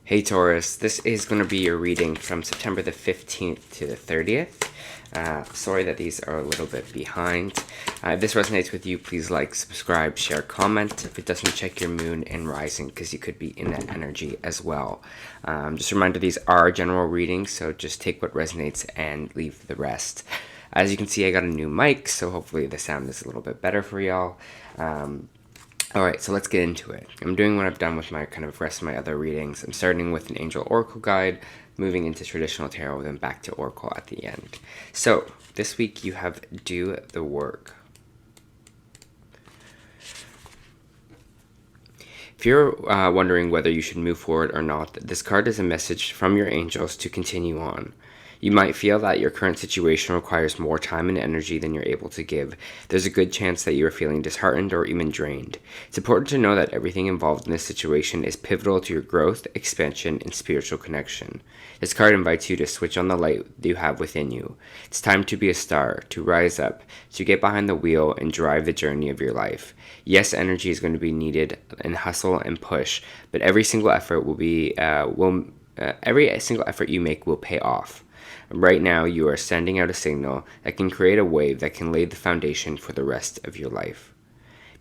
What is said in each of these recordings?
Hey Taurus, this is going to be your reading from September the 15th to the 30th. Sorry that these are a little bit behind. If this resonates with you, please like, subscribe, share, comment. If it doesn't, check your moon and rising because you could be in that energy as well. Just a reminder, these are general readings, so just take what resonates and leave the rest. As you can see, I got a new mic, so hopefully the sound is a little bit better for y'all. Alright, so let's get into it. I'm doing what I've done with my kind of rest of my other readings. I'm starting with an angel oracle guide, moving into traditional tarot, then back to oracle at the end. So, this week you have do the work. If you're wondering whether you should move forward or not, this card is a message from your angels to continue on. You might feel that your current situation requires more time and energy than you're able to give. There's a good chance that you are feeling disheartened or even drained. It's important to know that everything involved in this situation is pivotal to your growth, expansion, and spiritual connection. This card invites you to switch on the light you have within you. It's time to be a star, to rise up, to get behind the wheel and drive the journey of your life. Yes, energy is going to be needed and hustle and push, but every single effort every single effort you make will pay off. Right now, you are sending out a signal that can create a wave that can lay the foundation for the rest of your life.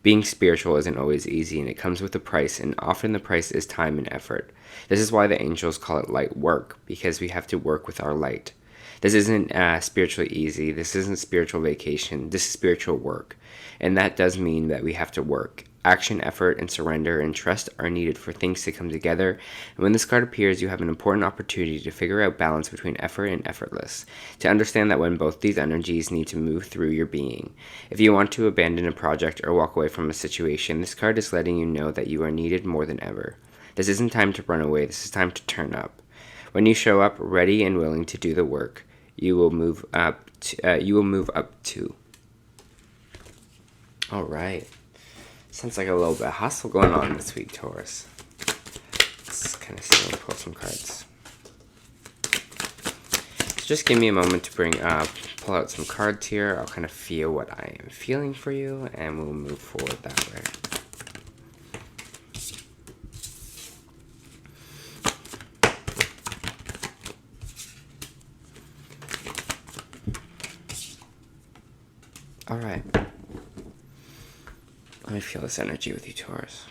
Being spiritual isn't always easy, and it comes with a price, and often the price is time and effort. This is why the angels call it light work, because we have to work with our light. This isn't spiritually easy. This isn't spiritual vacation. This is spiritual work. And that does mean that we have to work. Action, effort, and surrender and trust are needed for things to come together. And when this card appears, you have an important opportunity to figure out balance between effort and effortless. To understand that when both these energies need to move through your being. If you want to abandon a project or walk away from a situation, this card is letting you know that you are needed more than ever. This isn't time to run away. This is time to turn up. When you show up ready and willing to do the work, you will move up too. All right. Sounds like a little bit of hustle going on this week, Taurus. Let's kind of see and pull some cards. So just give me a moment to pull out some cards here. I'll kind of feel what I am feeling for you, and we'll move forward that way. All right. Let me feel this energy with you, Taurus.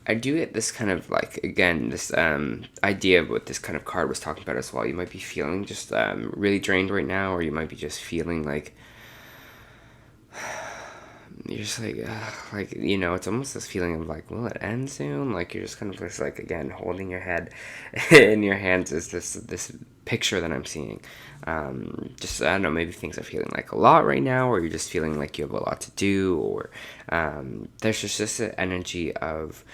I do get this kind of like, again, this idea of what this kind of card was talking about as well. You might be feeling just really drained right now, or you might be just feeling like you're just like, you know, it's almost this feeling of like, will it end soon? Like, you're just kind of just like, again, holding your head in your hands is this picture that I'm seeing. Just, I don't know, maybe things are feeling like a lot right now, or you're just feeling like you have a lot to do, or there's just an energy of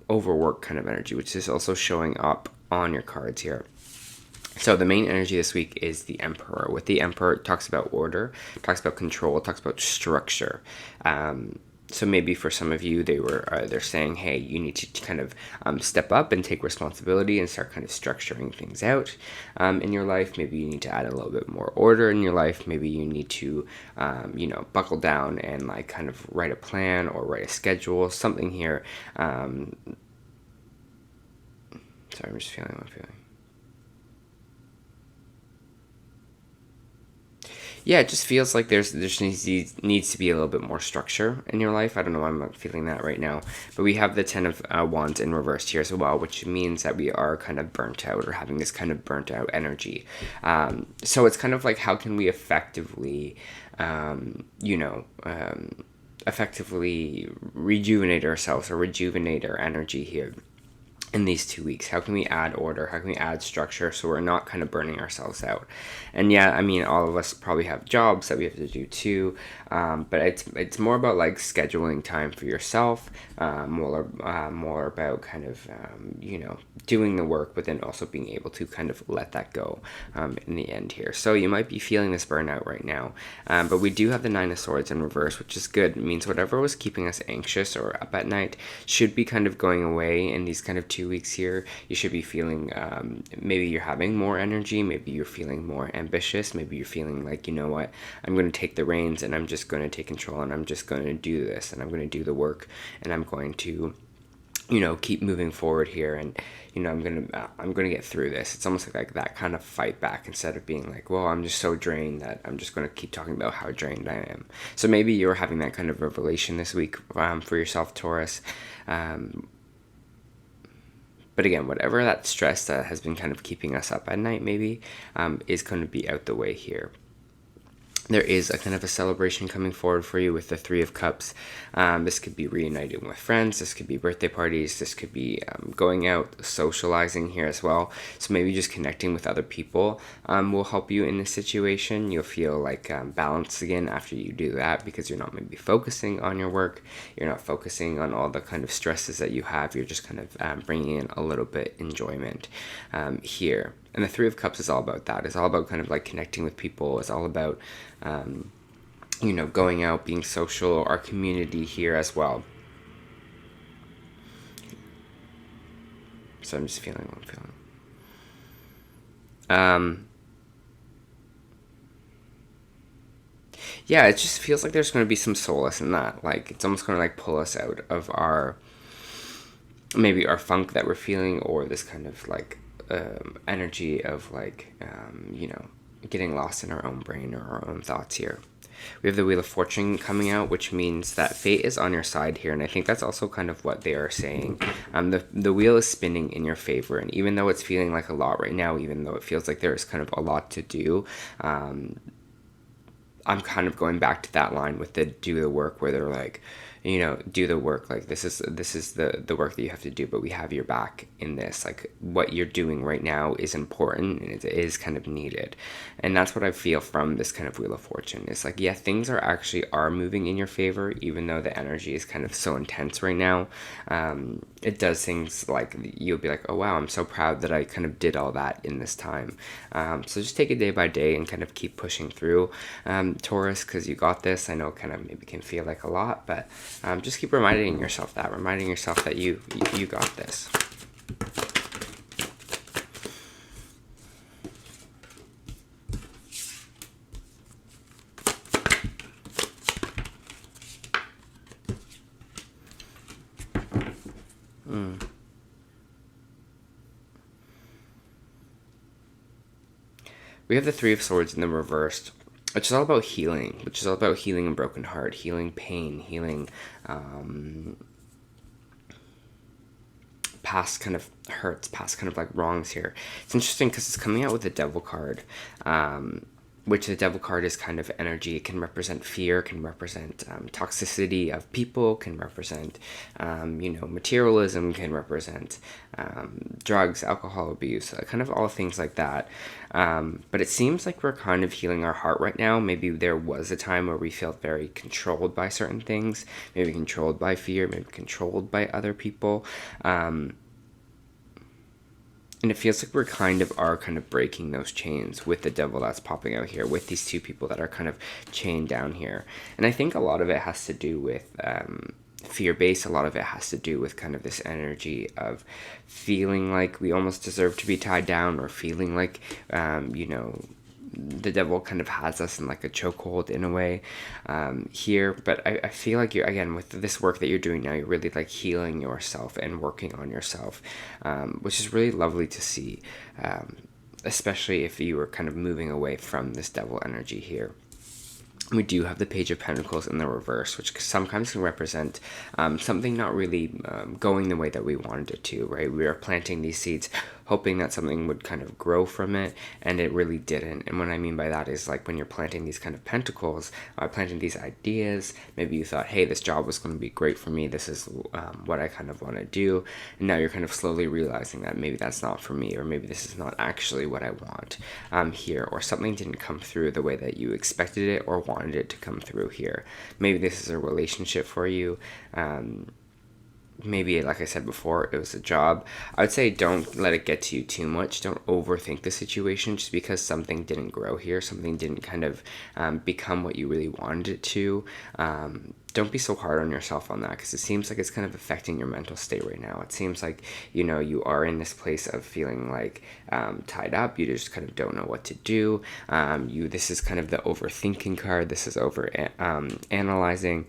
overwork kind of energy, which is also showing up on your cards here. So the main energy this week is the Emperor. With the Emperor, it talks about order, it talks about control, it talks about structure. So maybe for some of you, they're saying, hey, you need to kind of step up and take responsibility and start kind of structuring things out in your life. Maybe you need to add a little bit more order in your life. Maybe you need to, buckle down and like kind of write a plan or write a schedule, something here. Sorry, I'm just feeling what I'm feeling. Yeah, it just feels like there needs to be a little bit more structure in your life. I don't know why I'm not feeling that right now. But we have the Ten of Wands in reverse here as well, which means that we are kind of burnt out or having this kind of burnt out energy. So it's kind of like, how can we effectively, effectively rejuvenate ourselves or rejuvenate our energy here? in these 2 weeks? How can we add order? How can we add structure so we're not kind of burning ourselves out? And yeah, I mean, all of us probably have jobs that we have to do too, but it's more about like scheduling time for yourself, more about kind of doing the work, but then also being able to kind of let that go in the end here. So you might be feeling this burnout right now, but we do have the Nine of Swords in reverse, which is good. It means whatever was keeping us anxious or up at night should be kind of going away in these kind of 2 weeks here. You should be feeling maybe you're having more energy, maybe you're feeling more ambitious, maybe you're feeling like, you know what, I'm going to take the reins and I'm just going to take control and I'm just going to do this and I'm going to do the work and I'm going to keep moving forward here, and I'm gonna get through this. It's almost like that kind of fight back, instead of being like, well, I'm just so drained that I'm just gonna keep talking about how drained I am. So maybe you're having that kind of revelation this week for yourself, Taurus. But again, whatever that stress that has been kind of keeping us up at night maybe is going to be out the way here. There is a kind of a celebration coming forward for you with the Three of Cups. This could be reuniting with friends. This could be birthday parties. This could be going out, socializing here as well. So maybe just connecting with other people will help you in this situation. You'll feel like balanced again after you do that, because you're not maybe focusing on your work. You're not focusing on all the kind of stresses that you have. You're just kind of bringing in a little bit enjoyment here. And the Three of Cups is all about that. It's all about kind of like connecting with people. It's all about, going out, being social, our community here as well. So I'm just feeling what I'm feeling. Yeah, it just feels like there's going to be some solace in that. Like, it's almost going to like pull us out of maybe our funk that we're feeling, or this kind of like energy of like getting lost in our own brain or our own thoughts here. We have the Wheel of Fortune coming out, which means that fate is on your side here, and I think that's also kind of what they are saying. The wheel is spinning in your favor, and even though it's feeling like a lot right now, even though it feels like there's kind of a lot to do, I'm kind of going back to that line with the do the work, where they're like, do the work, like this is the work that you have to do, but we have your back in this. Like, what you're doing right now is important, and it is kind of needed. And that's what I feel from this kind of Wheel of Fortune. It's like, yeah, things are moving in your favor, even though the energy is kind of so intense right now. It does things like you'll be like, oh wow, I'm so proud that I kind of did all that in this time. So just take it day by day and kind of keep pushing through, Taurus, because you got this. I know kind of maybe can feel like a lot, but just keep reminding yourself that you got this. We have the Three of Swords in the reversed, which is all about healing, a broken heart, healing pain, healing past kind of hurts, past kind of like wrongs here. It's interesting because it's coming out with the Devil card, which the Devil card is kind of energy. It can represent fear, can represent toxicity of people, can represent, materialism, can represent drugs, alcohol abuse, kind of all things like that. But it seems like we're kind of healing our heart right now. Maybe there was a time where we felt very controlled by certain things, maybe controlled by fear, maybe controlled by other people. And it feels like we're kind of breaking those chains with the Devil that's popping out here, with these two people that are kind of chained down here. And I think a lot of it has to do with fear-based. A lot of it has to do with kind of this energy of feeling like we almost deserve to be tied down, or feeling like, the Devil kind of has us in like a chokehold in a way here. But I feel like you're, again, with this work that you're doing now, you're really like healing yourself and working on yourself, which is really lovely to see, especially if you were kind of moving away from this Devil energy here. We do have the Page of Pentacles in the reverse, which sometimes can represent something not really going the way that we wanted it to, right? We are planting these seeds, hoping that something would kind of grow from it, and it really didn't. And what I mean by that is like when you're planting these kind of pentacles, planting these ideas, maybe you thought, hey, this job was going to be great for me, this is what I kind of want to do, and now you're kind of slowly realizing that maybe that's not for me, or maybe this is not actually what I want here, or something didn't come through the way that you expected it or wanted it to come through here. Maybe this is a relationship for you. Maybe, like I said before, it was a job. I would say don't let it get to you too much. Don't overthink the situation just because something didn't grow here, something didn't kind of become what you really wanted it to. Don't be so hard on yourself on that, because it seems like it's kind of affecting your mental state right now. It seems like, you know, you are in this place of feeling like tied up. You just kind of don't know what to do. This is kind of the overthinking card. This is over analyzing,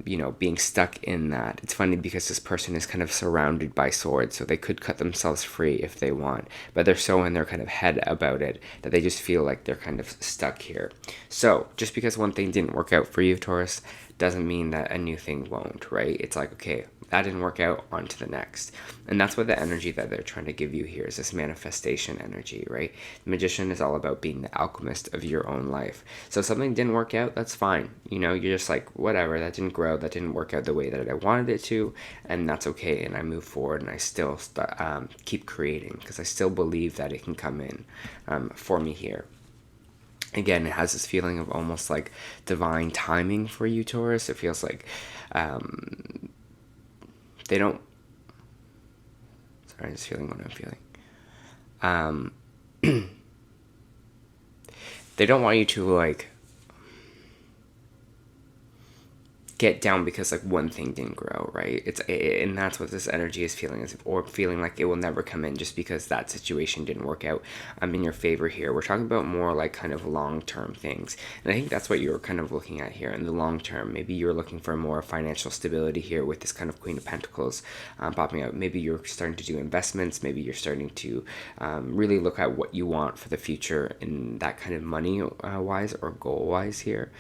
you know, being stuck in that. It's funny because this person is kind of surrounded by swords, so they could cut themselves free if they want, but they're so in their kind of head about it that they just feel like they're kind of stuck here. So just because one thing didn't work out for you, Taurus, doesn't mean that a new thing won't, right? It's like, okay, that didn't work out, on to the next. And that's what the energy that they're trying to give you here is, this manifestation energy, right? The Magician is all about being the alchemist of your own life. So if something didn't work out, that's fine. You know, you're just like, whatever, that didn't grow, that didn't work out the way that I wanted it to, and that's okay. And I move forward, and I still keep creating, because I still believe that it can come in for me here. Again, it has this feeling of almost like divine timing for you, Taurus. It feels like they don't... Sorry, I'm just feeling what I'm feeling. They don't want you to, like, get down because like one thing didn't grow, right? And that's what this energy is feeling, or feeling like it will never come in just because that situation didn't work out in your favor here. We're talking about more like kind of long-term things, and I think that's what you're kind of looking at here in the long term. Maybe you're looking for more financial stability here with this kind of Queen of Pentacles popping out. Maybe you're starting to do investments. Maybe you're starting to really look at what you want for the future in that kind of money wise or goal wise here.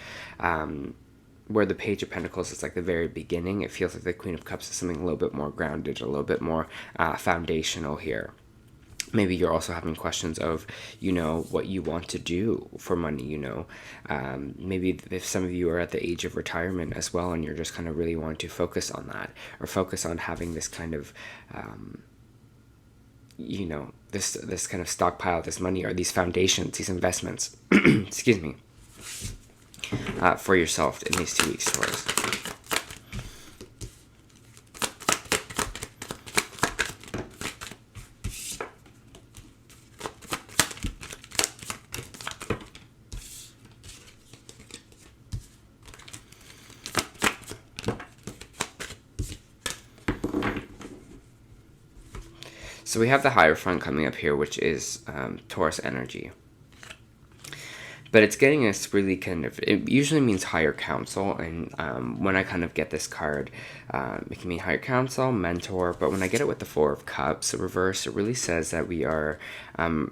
Where the Page of Pentacles is like the very beginning, it feels like the Queen of Cups is something a little bit more grounded, a little bit more foundational here. Maybe you're also having questions of, you know, what you want to do for money, you know. Maybe if some of you are at the age of retirement as well, and you're just kind of really wanting to focus on that, or focus on having this kind of, you know, this kind of stockpile, this money, or these foundations, these investments, excuse me, for yourself in these 2 weeks, Taurus. So we have the Hierophant coming up here, which is Taurus energy. But it's getting us really kind of, it usually means higher counsel, and when I kind of get this card, it can mean higher counsel, mentor, but when I get it with the Four of Cups reverse, it really says that we are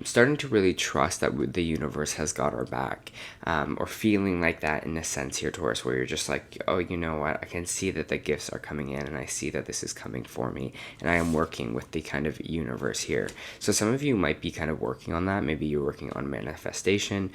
starting to really trust that the universe has got our back, or feeling like that in a sense here, Taurus, where you're just like, oh, you know what, I can see that the gifts are coming in, and I see that this is coming for me, and I am working with the kind of universe here. So some of you might be kind of working on that. Maybe you're working on manifestation,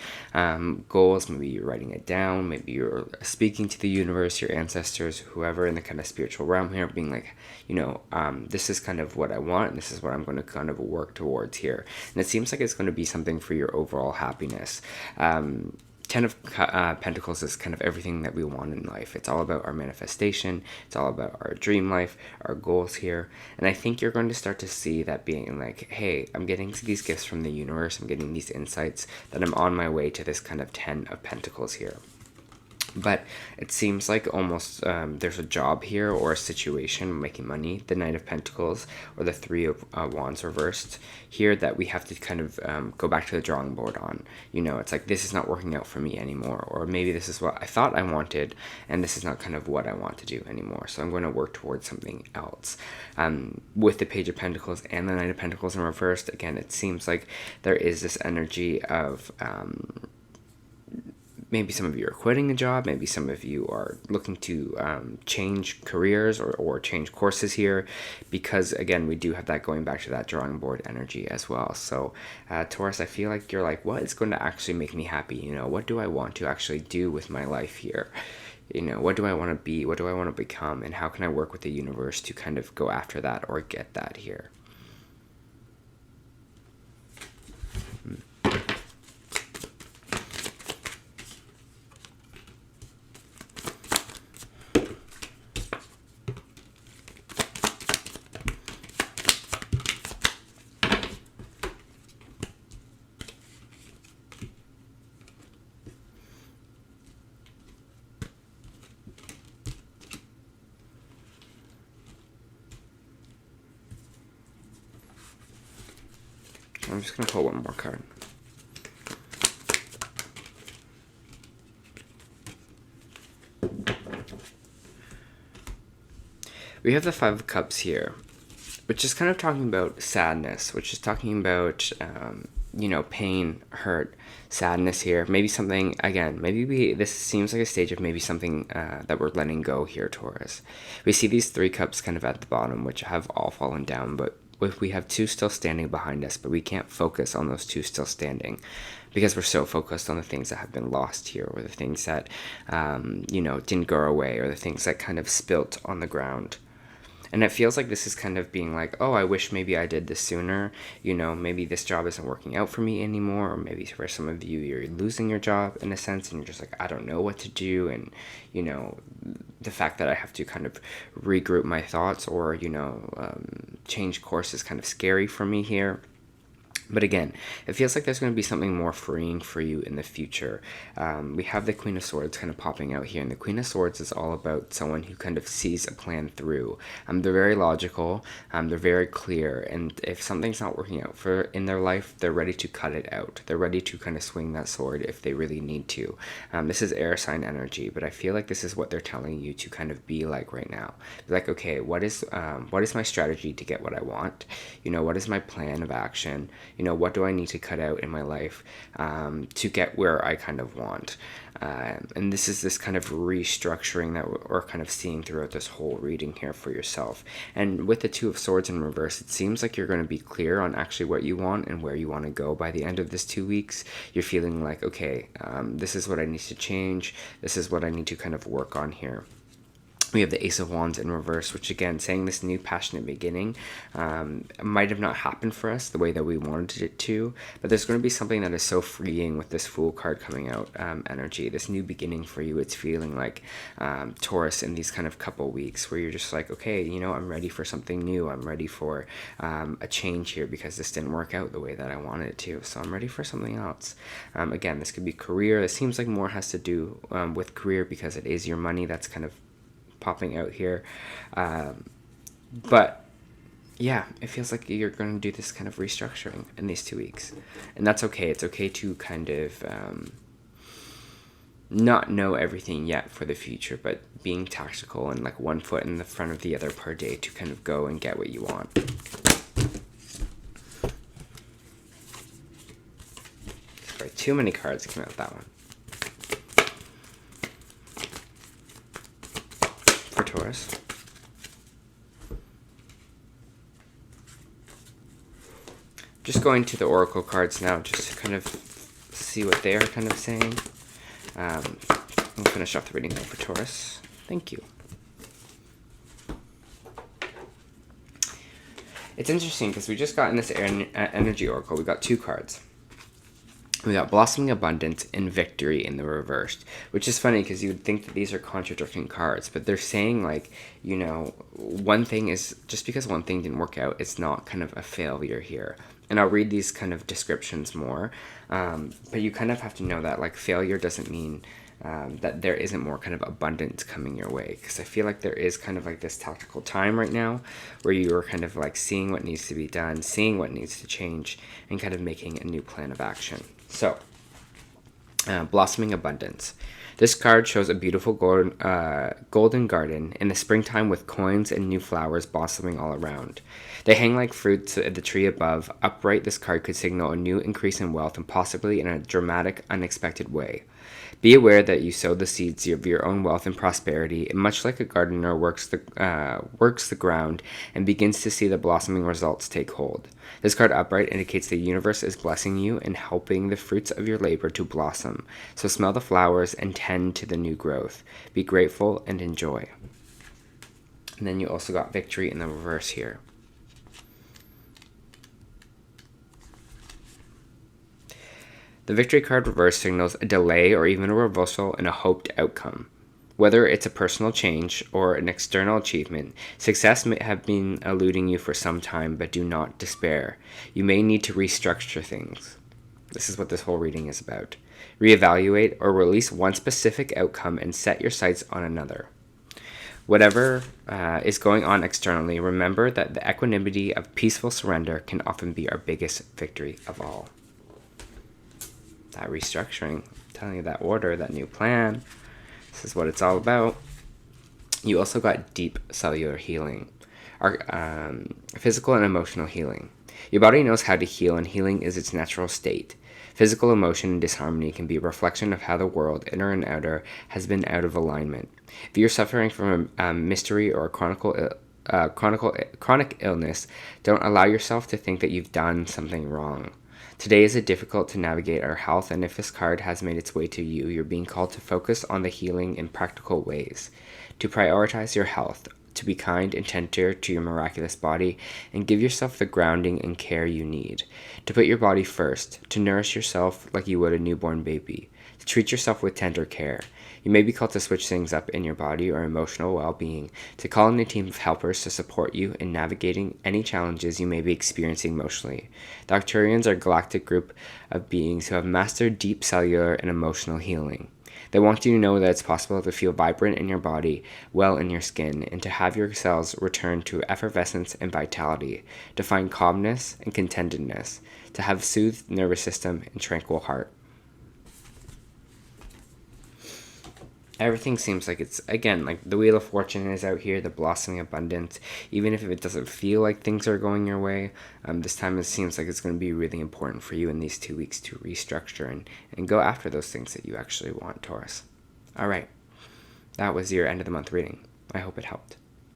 goals. Maybe you're writing it down. Maybe you're speaking to the universe, your ancestors, whoever in the kind of spiritual realm here, being like, you know, this is kind of what I want, and this is what I'm going to kind of work towards here. And it seems like it's going to be something for your overall happiness. Ten of Pentacles is kind of everything that we want in life. It's all about our manifestation. It's all about our dream life, our goals here. And I think you're going to start to see that being like, hey, I'm getting these gifts from the universe. I'm getting these insights that I'm on my way to this kind of 10 of Pentacles here. But it seems like almost there's a job here or a situation making money, the Knight of Pentacles or the Three of Wands reversed here, that we have to kind of go back to the drawing board on. You know, it's like, this is not working out for me anymore, or maybe this is what I thought I wanted and this is not kind of what I want to do anymore, so I'm going to work towards something else. With the Page of Pentacles and the Knight of Pentacles in reversed, again, it seems like there is this energy of maybe some of you are quitting a job, maybe some of you are looking to change careers or change courses here, because again, we do have that going back to that drawing board energy as well. So Taurus, I feel like you're like, what is going to actually make me happy? You know, what do I want to actually do with my life here? You know, what do I want to be? What do I want to become? And how can I work with the universe to kind of go after that or get that here? I'm just going to pull one more card. We have the Five of Cups here, which is kind of talking about sadness, which is talking about, you know, pain, hurt, sadness here. Maybe something, again, this seems like a stage of maybe something that we're letting go here, Taurus. We see these 3 cups kind of at the bottom, which have all fallen down, but we have 2 still standing behind us, but we can't focus on those 2 still standing because we're so focused on the things that have been lost here, or the things that, you know, didn't go away, or the things that kind of spilt on the ground. And it feels like this is kind of being like, oh, I wish maybe I did this sooner. You know, maybe this job isn't working out for me anymore. Or maybe for some of you, you're losing your job in a sense, and you're just like, I don't know what to do. And, you know, the fact that I have to kind of regroup my thoughts or, you know, change course is kind of scary for me here. But again, it feels like there's going to be something more freeing for you in the future. We have the Queen of Swords kind of popping out here. And the Queen of Swords is all about someone who kind of sees a plan through. They're very logical. They're very clear. And if something's not working out in their life, they're ready to cut it out. They're ready to kind of swing that sword if they really need to. This is air sign energy, but I feel like this is what they're telling you to kind of be like right now. Be like, okay, what is my strategy to get what I want? You know, what is my plan of action? You know, what do I need to cut out in my life to get where I kind of want? And this is this kind of restructuring that we're kind of seeing throughout this whole reading here for yourself. And with the Two of Swords in reverse, it seems like you're going to be clear on actually what you want and where you want to go by the end of this 2 weeks. You're feeling like, okay, this is what I need to change. This is what I need to kind of work on here. We have the Ace of Wands in reverse, which again, saying this new passionate beginning might have not happened for us the way that we wanted it to, but there's going to be something that is so freeing with this Fool card coming out energy, this new beginning for you. It's feeling like Taurus in these kind of couple weeks where you're just like, okay, you know, I'm ready for something new. I'm ready for a change here because this didn't work out the way that I wanted it to. So I'm ready for something else. Again, this could be career. It seems like more has to do with career because it is your money that's kind of popping out here, but yeah, it feels like you're going to do this kind of restructuring in these 2 weeks, and that's okay. It's okay to kind of not know everything yet for the future, but being tactical and like 1 foot in the front of the other per day to kind of go and get what you want. Sorry, too many cards came out that one. For Taurus. Just going to the Oracle cards now, just to kind of see what they are kind of saying. I'll finish off the reading now for Taurus. Thank you. It's interesting because we just got in this energy Oracle, we got 2 cards. We got Blossoming Abundance and Victory in the reversed, which is funny because you would think that these are contradicting cards, but they're saying like, you know, one thing is, just because one thing didn't work out, it's not kind of a failure here. And I'll read these kind of descriptions more, but you kind of have to know that like failure doesn't mean that there isn't more kind of abundance coming your way, because I feel like there is kind of like this tactical time right now where you're kind of like seeing what needs to be done, seeing what needs to change, and kind of making a new plan of action. So, Blossoming Abundance. This card shows a beautiful golden garden in the springtime with coins and new flowers blossoming all around. They hang like fruits at the tree above. Upright, this card could signal a new increase in wealth and possibly in a dramatic, unexpected way. Be aware that you sow the seeds of your own wealth and prosperity, and much like a gardener works the ground and begins to see the blossoming results take hold. This card upright indicates the universe is blessing you and helping the fruits of your labor to blossom. So smell the flowers and tend to the new growth. Be grateful and enjoy. And then you also got victory in the reverse here. The victory card reverse signals a delay or even a reversal in a hoped outcome. Whether it's a personal change or an external achievement, success may have been eluding you for some time, but do not despair. You may need to restructure things. This is what this whole reading is about. Reevaluate or release one specific outcome and set your sights on another. Whatever is going on externally, remember that the equanimity of peaceful surrender can often be our biggest victory of all. That restructuring, I'm telling you, that order, that new plan, this is what it's all about. You also got deep cellular healing, physical and emotional healing. Your body knows how to heal, and healing is its natural state. Physical emotion and disharmony can be a reflection of how the world, inner and outer, has been out of alignment. If you're suffering from a mystery or a chronic illness, don't allow yourself to think that you've done something wrong. Today is difficult to navigate our health, and if this card has made its way to you, you're being called to focus on the healing in practical ways, to prioritize your health, to be kind and tender to your miraculous body, and give yourself the grounding and care you need, to put your body first, to nourish yourself like you would a newborn baby, to treat yourself with tender care. You may be called to switch things up in your body or emotional well-being, to call in a team of helpers to support you in navigating any challenges you may be experiencing emotionally. The Arcturians are a galactic group of beings who have mastered deep cellular and emotional healing. They want you to know that it's possible to feel vibrant in your body, well in your skin, and to have your cells return to effervescence and vitality, to find calmness and contentedness, to have soothed nervous system and tranquil heart. Everything seems like it's, again, like the Wheel of Fortune is out here, the blossoming abundance. Even if it doesn't feel like things are going your way, this time it seems like it's going to be really important for you in these 2 weeks to restructure and go after those things that you actually want, Taurus. All right. That was your end of the month reading. I hope it helped.